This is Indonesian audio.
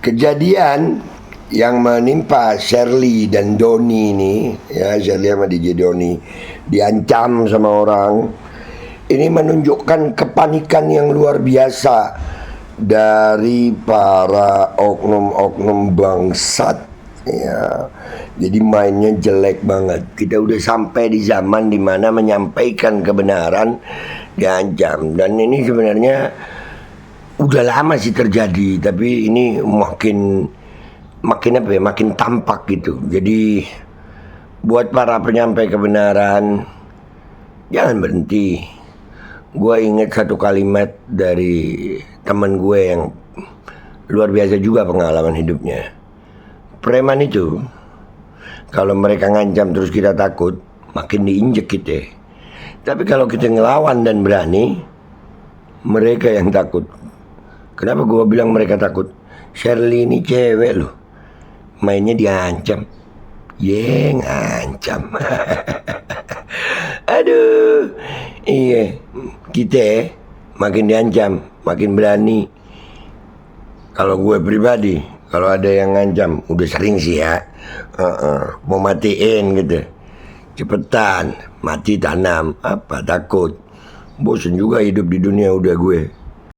Kejadian yang menimpa Shirley dan Doni ini, ya, Shirley sama DJ Doni diancam sama orang, ini menunjukkan kepanikan yang luar biasa dari para oknum-oknum bangsat, ya. Jadi mainnya jelek banget. Kita udah sampai di zaman dimana menyampaikan kebenaran diancam, dan ini sebenarnya udah lama sih terjadi, tapi ini makin apa ya, makin tampak gitu. Jadi buat para penyampai kebenaran, jangan berhenti. Gue inget satu kalimat dari teman gue yang luar biasa juga pengalaman hidupnya. Preman itu kalau mereka ngancam terus kita takut, makin diinjek kita. Tapi kalau kita ngelawan dan berani, mereka yang takut. Kenapa gue bilang mereka takut? Shirley ini cewek loh, mainnya diancam. Ngancam. Aduh, iya, kita makin diancam, makin berani. Kalau gue pribadi, kalau ada yang ngancam, udah sering sih ya, mau matiin gitu, cepetan mati tanam. Apa takut? Bosen juga hidup di dunia udah gue.